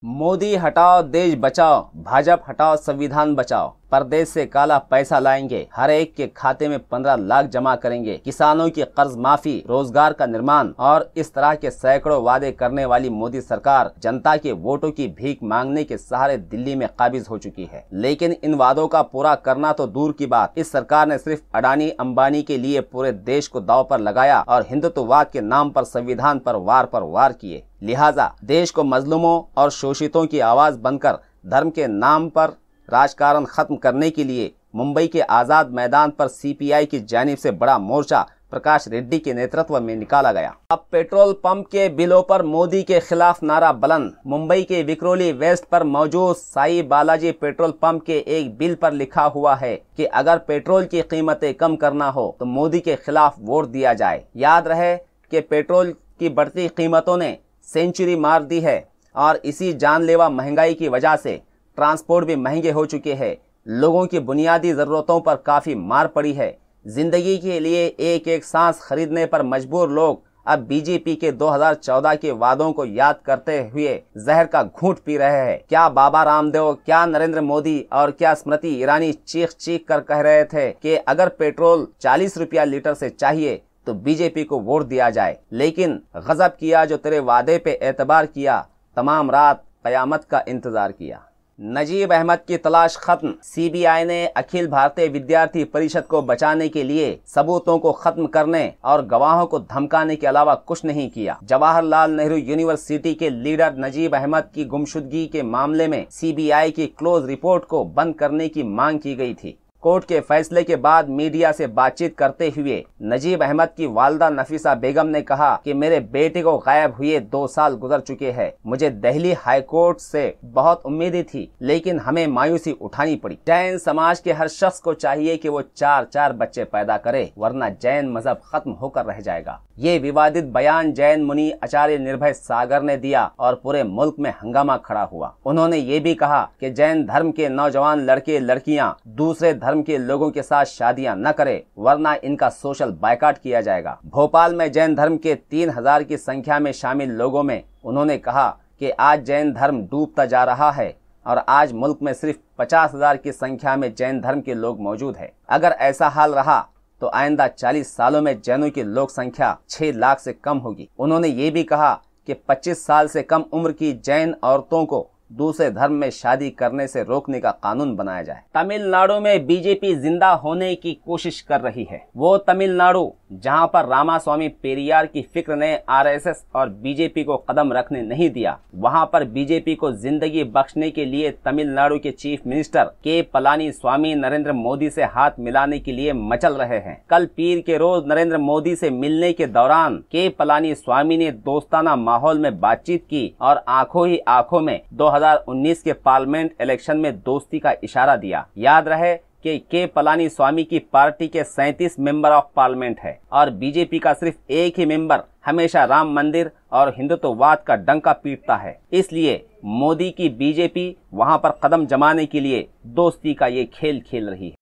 मोदी हटाओ देश बचाओ, भाजपा हटाओ संविधान बचाओ। परदेश से काला पैसा लाएंगे, हर एक के खाते में 15 लाख जमा करेंगे, किसानों की कर्ज माफी, रोजगार का निर्माण और इस तरह के सैकड़ों वादे करने वाली मोदी सरकार जनता के वोटों की भीख मांगने के सहारे दिल्ली में काबिज हो चुकी है। लेकिन इन वादों का पूरा करना तो दूर की बात, इस सरकार ने सिर्फ अडानी अंबानी के लिए पूरे देश को दांव पर लगाया और हिंदुत्ववाद के नाम पर संविधान पर वार किए। लिहाजा देश को मजलूमों और शोषितों की आवाज बनकर धर्म के नाम पर राजकारण खत्म करने के लिए मुंबई के आजाद मैदान पर सीपीआई की जानिब से बड़ा मोर्चा प्रकाश रेड्डी के नेतृत्व में निकाला गया। अब पेट्रोल पंप के बिलों पर मोदी के खिलाफ नारा बुलंद। मुंबई के विक्रोली वेस्ट पर मौजूद साई बालाजी पेट्रोल पंप के एक बिल पर लिखा हुआ है कि अगर पेट्रोल की कीमतें कम करना हो तो मोदी के खिलाफ वोट दिया जाए। याद रहे कि पेट्रोल की बढ़ती कीमतों ने सेंचुरी मार दी है और इसी जानलेवा महंगाई की वजह से ट्रांसपोर्ट भी महंगे हो चुके हैं। लोगों की बुनियादी जरूरतों पर काफी मार पड़ी है। जिंदगी के लिए एक एक सांस खरीदने पर मजबूर लोग अब बीजेपी के 2014 के वादों को याद करते हुए जहर का घूंट पी रहे हैं। क्या बाबा रामदेव, क्या नरेंद्र मोदी और क्या स्मृति ईरानी चीख चीख कर कह रहे थे कि अगर पेट्रोल 40 रुपया लीटर से चाहिए तो बीजेपी को वोट दिया जाए। लेकिन गजब किया जो तेरे वादे पे एतबार किया, तमाम रात कयामत का इंतजार किया। नजीब अहमद की तलाश खत्म। सीबीआई ने अखिल भारतीय विद्यार्थी परिषद को बचाने के लिए सबूतों को खत्म करने और गवाहों को धमकाने के अलावा कुछ नहीं किया। जवाहरलाल नेहरू यूनिवर्सिटी के लीडर नजीब अहमद की गुमशुदगी के मामले में सीबीआई की क्लोज रिपोर्ट को बंद करने की मांग की गई थी। कोर्ट के फैसले के बाद मीडिया से बातचीत करते हुए नजीब अहमद की वालदा नफीसा बेगम ने कहा कि मेरे बेटे को गायब हुए 2 साल गुजर चुके हैं। मुझे दिल्ली हाई कोर्ट से बहुत उम्मीदें थी, लेकिन हमें मायूसी उठानी पड़ी। जैन समाज के हर शख्स को चाहिए कि वो 4-4 बच्चे पैदा करे, वरना जैन मजहब खत्म होकर रह जाएगा। ये विवादित बयान जैन मुनि आचार्य निर्भय सागर ने दिया और पूरे मुल्क में हंगामा खड़ा हुआ। उन्होंने ये भी कहा कि जैन धर्म के नौजवान लड़के लड़कियां दूसरे धर्म के लोगों के साथ शादियां न करें, वरना इनका सोशल बायकॉट किया जाएगा। भोपाल में जैन धर्म के 3000 की संख्या में शामिल लोगों में उन्होंने कहा कि आज जैन धर्म डूबता जा रहा है और आज मुल्क में सिर्फ 50,000 की संख्या में जैन धर्म के लोग मौजूद है। अगर ऐसा हाल रहा तो आइंदा 40 सालों में जैनों की लोक संख्या 6 लाख से कम होगी। उन्होंने ये भी कहा कि 25 साल से कम उम्र की जैन औरतों को दूसरे धर्म में शादी करने से रोकने का कानून बनाया जाए। तमिलनाडु में बीजेपी जिंदा होने की कोशिश कर रही है। वो तमिलनाडु जहां पर रामास्वामी पेरियार की फिक्र ने आरएसएस और बीजेपी को कदम रखने नहीं दिया, वहां पर बीजेपी को जिंदगी बख्शने के लिए तमिलनाडु के चीफ मिनिस्टर के पलानी स्वामी नरेंद्र मोदी से हाथ मिलाने के लिए मचल रहे हैं। कल पीर के रोज नरेंद्र मोदी से मिलने के दौरान के पलानी स्वामी ने दोस्ताना माहौल में बातचीत की और आंखों ही आंखों में 2019 के पार्लियामेंट इलेक्शन में दोस्ती का इशारा दिया। याद रहे कि के पलानी स्वामी की पार्टी के 37 मेंबर ऑफ पार्लियामेंट है और बीजेपी का सिर्फ एक ही मेंबर हमेशा राम मंदिर और हिंदुत्ववाद का डंका पीटता है। इसलिए मोदी की बीजेपी वहां पर कदम जमाने के लिए दोस्ती का ये खेल खेल रही है।